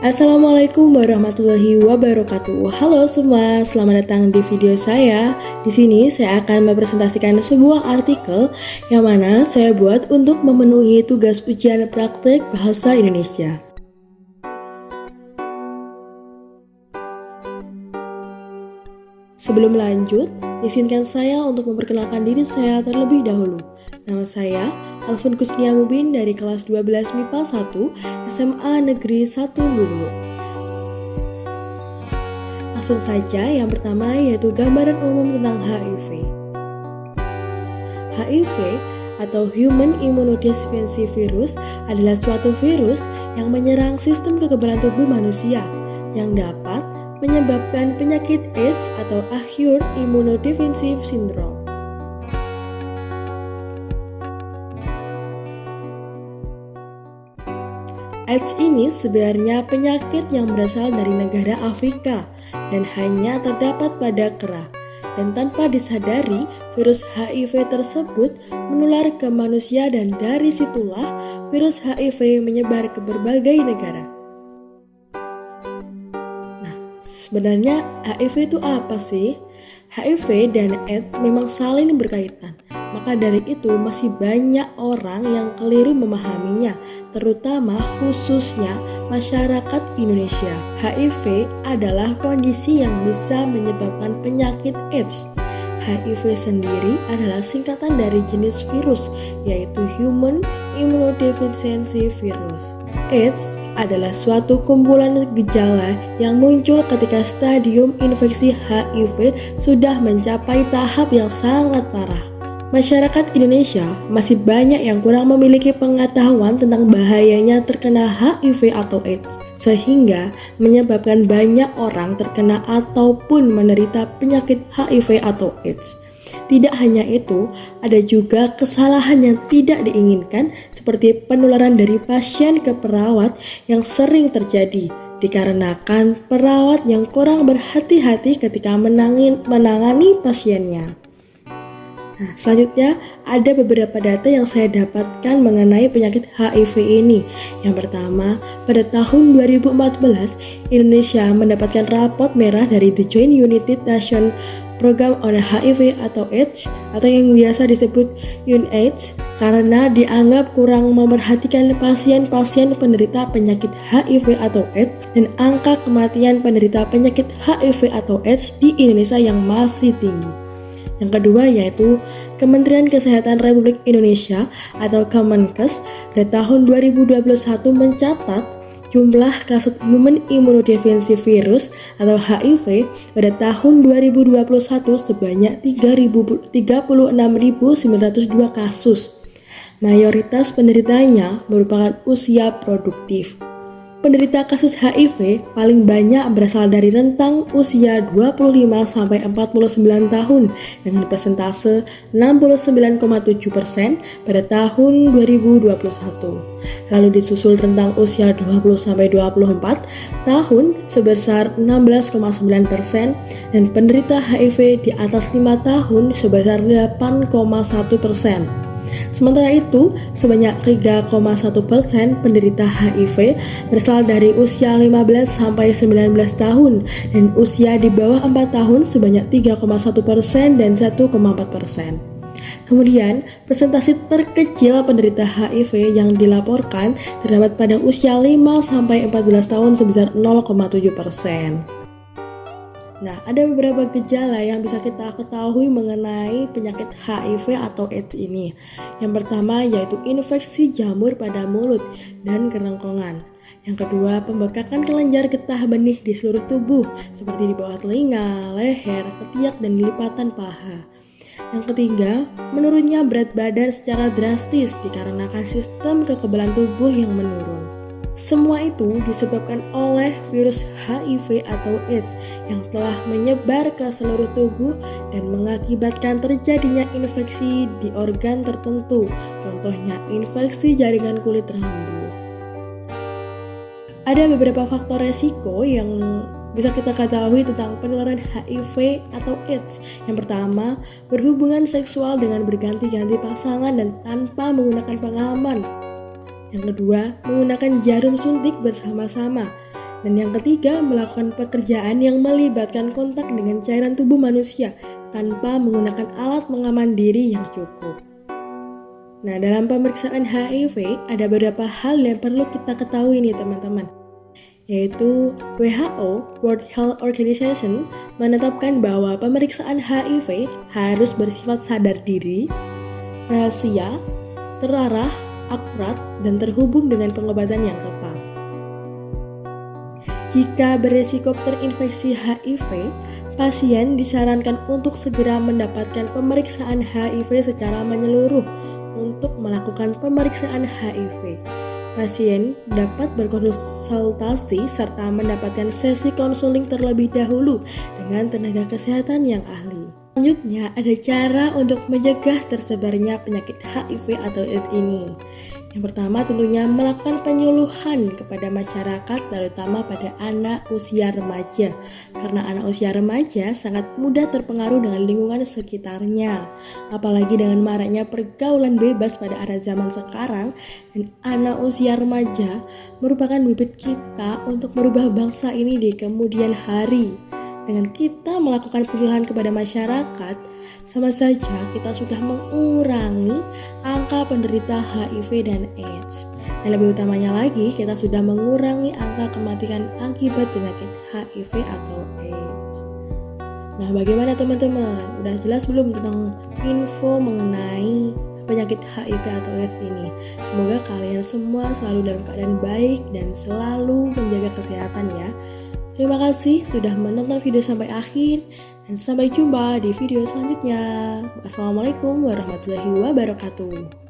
Assalamualaikum warahmatullahi wabarakatuh. Halo semua, selamat datang di video saya. Di sini saya akan mempresentasikan sebuah artikel yang mana saya buat untuk memenuhi tugas ujian praktek bahasa Indonesia. Sebelum lanjut, izinkan saya untuk memperkenalkan diri saya terlebih dahulu. Nama saya Alvin Kusnia Mubin dari kelas 12 MIPA 1 SMA Negeri 1 Luwu. Langsung saja, yang pertama yaitu gambaran umum tentang HIV. HIV atau Human Immunodeficiency Virus adalah suatu virus yang menyerang sistem kekebalan tubuh manusia yang dapat menyebabkan penyakit AIDS atau Acute Immunodeficiency Syndrome. AIDS ini sebenarnya penyakit yang berasal dari negara Afrika dan hanya terdapat pada kera. Dan tanpa disadari, virus HIV tersebut menular ke manusia dan dari situlah virus HIV menyebar ke berbagai negara. Nah, sebenarnya HIV itu apa sih? HIV dan AIDS memang saling berkaitan. Maka dari itu masih banyak orang yang keliru memahaminya, terutama khususnya masyarakat Indonesia. HIV adalah kondisi yang bisa menyebabkan penyakit AIDS. HIV sendiri adalah singkatan dari jenis virus, yaitu Human Immunodeficiency Virus. AIDS adalah suatu kumpulan gejala yang muncul ketika stadium infeksi HIV sudah mencapai tahap yang sangat parah. Masyarakat Indonesia masih banyak yang kurang memiliki pengetahuan tentang bahayanya terkena HIV atau AIDS, sehingga menyebabkan banyak orang terkena ataupun menderita penyakit HIV atau AIDS. Tidak hanya itu, ada juga kesalahan yang tidak diinginkan seperti penularan dari pasien ke perawat yang sering terjadi dikarenakan perawat yang kurang berhati-hati ketika menangani pasiennya. Nah, selanjutnya ada beberapa data yang saya dapatkan mengenai penyakit HIV ini. Yang pertama, pada tahun 2014, Indonesia mendapatkan rapot merah dari The Joint United Nations Program on HIV atau AIDS atau yang biasa disebut UNAIDS karena dianggap kurang memperhatikan pasien-pasien penderita penyakit HIV atau AIDS dan angka kematian penderita penyakit HIV atau AIDS di Indonesia yang masih tinggi. Yang kedua yaitu Kementerian Kesehatan Republik Indonesia atau Kemenkes pada tahun 2021 mencatat jumlah kasus Human Immunodeficiency Virus atau HIV pada tahun 2021 sebanyak 36.902 kasus. Mayoritas penderitanya merupakan usia produktif. Penderita kasus HIV paling banyak berasal dari rentang usia 25 sampai 49 tahun dengan persentase 69,7% pada tahun 2021. Lalu disusul rentang usia 20 sampai 24 tahun sebesar 16,9% dan penderita HIV di atas 5 tahun sebesar 8,1%. Sementara itu, sebanyak 3,1% penderita HIV berasal dari usia 15 sampai 19 tahun dan usia di bawah 4 tahun sebanyak 3,1% dan 1,4%. Kemudian, persentase terkecil penderita HIV yang dilaporkan terdapat pada usia 5 sampai 14 tahun sebesar 0,7%. Nah, ada beberapa gejala yang bisa kita ketahui mengenai penyakit HIV atau AIDS ini. Yang pertama yaitu infeksi jamur pada mulut dan kerongkongan. Yang kedua, pembekakan kelenjar getah benih di seluruh tubuh seperti di bawah telinga, leher, ketiak, dan lipatan paha. Yang ketiga, menurunnya berat badan secara drastis dikarenakan sistem kekebalan tubuh yang menurun. Semua itu disebabkan oleh virus HIV atau AIDS yang telah menyebar ke seluruh tubuh dan mengakibatkan terjadinya infeksi di organ tertentu, contohnya infeksi jaringan kulit rambut. Ada beberapa faktor resiko yang bisa kita ketahui tentang penularan HIV atau AIDS. Yang pertama, berhubungan seksual dengan berganti-ganti pasangan dan tanpa menggunakan pengaman. Yang kedua, menggunakan jarum suntik bersama-sama. Dan yang ketiga, melakukan pekerjaan yang melibatkan kontak dengan cairan tubuh manusia tanpa menggunakan alat pengaman diri yang cukup. Nah, dalam pemeriksaan HIV ada beberapa hal yang perlu kita ketahui nih teman-teman. Yaitu WHO, World Health Organization, menetapkan bahwa pemeriksaan HIV harus bersifat sadar diri, rahasia, terarah, akurat, dan terhubung dengan pengobatan yang tepat. Jika beresiko terinfeksi HIV, pasien disarankan untuk segera mendapatkan pemeriksaan HIV secara menyeluruh untuk melakukan pemeriksaan HIV. Pasien dapat berkonsultasi serta mendapatkan sesi konseling terlebih dahulu dengan tenaga kesehatan yang ahli. Selanjutnya, ada cara untuk mencegah tersebarnya penyakit HIV atau AIDS ini. Yang pertama tentunya melakukan penyuluhan kepada masyarakat, terutama pada anak usia remaja. Karena anak usia remaja sangat mudah terpengaruh dengan lingkungan sekitarnya. Apalagi dengan maraknya pergaulan bebas pada era zaman sekarang, dan anak usia remaja merupakan bibit kita untuk merubah bangsa ini di kemudian hari. Dengan kita melakukan penyuluhan kepada masyarakat, sama saja kita sudah mengurangi angka penderita HIV dan AIDS. Dan lebih utamanya lagi, kita sudah mengurangi angka kematian akibat penyakit HIV atau AIDS. Nah, bagaimana teman-teman? Udah jelas belum tentang info mengenai penyakit HIV atau AIDS ini? Semoga kalian semua selalu dalam keadaan baik dan selalu menjaga kesehatan ya. Terima kasih sudah menonton video sampai akhir dan sampai jumpa di video selanjutnya. Wassalamualaikum warahmatullahi wabarakatuh.